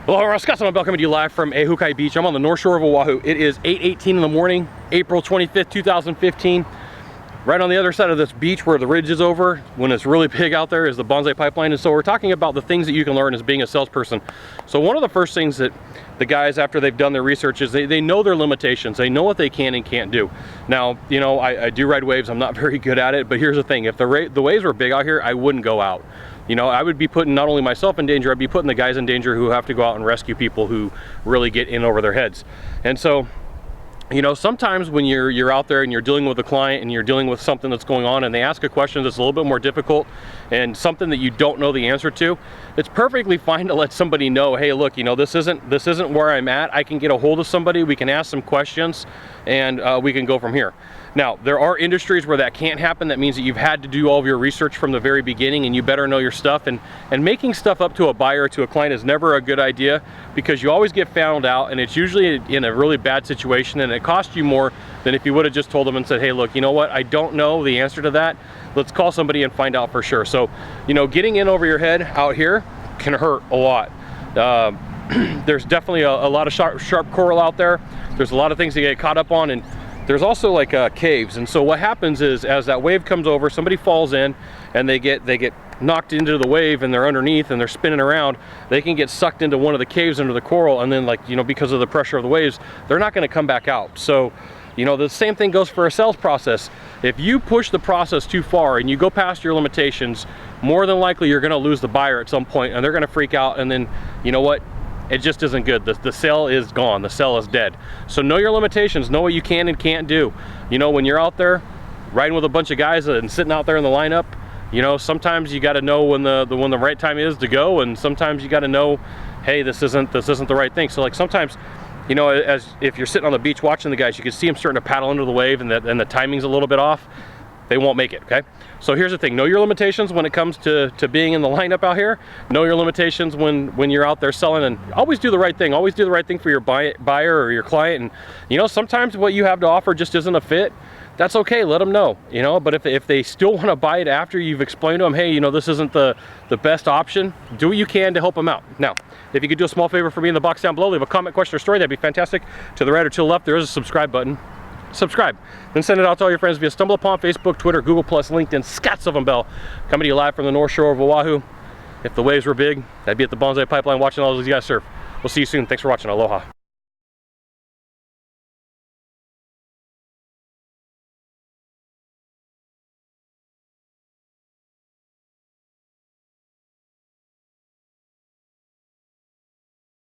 Hello, I'm Scott Sylvan Bell coming to you live from Ehukai Beach. I'm on the north shore of Oahu. It is 8:18 in the morning, April 25th, 2015. Right on the other side of this beach where the ridge is over, when it's really big out there, is the Banzai pipeline. And so we're talking about the things that you can learn as being a salesperson. So one of the first things that the guys, after they've done their research, is they know their limitations. They know what they can and can't do. Now, you know, I do ride waves. I'm not very good at it, but here's the thing. If the waves were big out here, I wouldn't go out. You know, I would be putting not only myself in danger, I'd be putting the guys in danger who have to go out and rescue people who really get in over their heads. And so, you know, sometimes when you're out there and you're dealing with a client and you're dealing with something that's going on and they ask a question that's a little bit more difficult and something that you don't know the answer to, it's perfectly fine to let somebody know, hey, look, you know, this isn't where I'm at. I can get a hold of somebody, we can ask some questions, and we can go from here. Now, there are industries where that can't happen. That means that you've had to do all of your research from the very beginning and you better know your stuff. And making stuff up to a buyer or to a client is never a good idea, because you always get found out and it's usually in a really bad situation and it costs you more than if you would have just told them and said, hey, look, you know what? I don't know the answer to that. Let's call somebody and find out for sure. So, you know, getting in over your head out here can hurt a lot. There's definitely a lot of sharp coral out there. There's a lot of things to get caught up on, and there's also like caves. And so what happens is, as that wave comes over, somebody falls in and they get knocked into the wave and they're underneath and they're spinning around. They can get sucked into one of the caves under the coral, and then, like, you know, because of the pressure of the waves, they're not going to come back out. So, you know, the same thing goes for a sales process. If you push the process too far and you go past your limitations, more than likely you're going to lose the buyer at some point and they're going to freak out, and then, you know what? It just isn't good. The sale is gone. The sale is dead. So know your limitations. Know what you can and can't do. You know, when you're out there riding with a bunch of guys and sitting out there in the lineup, you know, sometimes you got to know when the right time is to go, and sometimes you got to know, hey, this isn't the right thing. So, like, sometimes, you know, as if you're sitting on the beach watching the guys, you can see them starting to paddle into the wave, and the timing's a little bit off. They won't make it, okay? So here's the thing. Know your limitations when it comes to being in the lineup out here. Know your limitations when you're out there selling, and always do the right thing. Always do the right thing for your buyer or your client. And, you know, sometimes what you have to offer just isn't a fit. That's okay, let them know, you know. But if they still want to buy it after you've explained to them, hey, you know, this isn't the best option, do what you can to help them out. Now, if you could do a small favor for me in the box down below, leave a comment, question, or story, that'd be fantastic. To the right or to the left, there is a subscribe button. Subscribe, then send it out to all your friends via StumbleUpon, Facebook, Twitter, Google+, LinkedIn. Scott Sylvan Bell coming to you live from the north shore of Oahu. If the waves were big, I'd be at the Banzai pipeline watching all these guys surf. We'll see you soon. Thanks for watching. Aloha.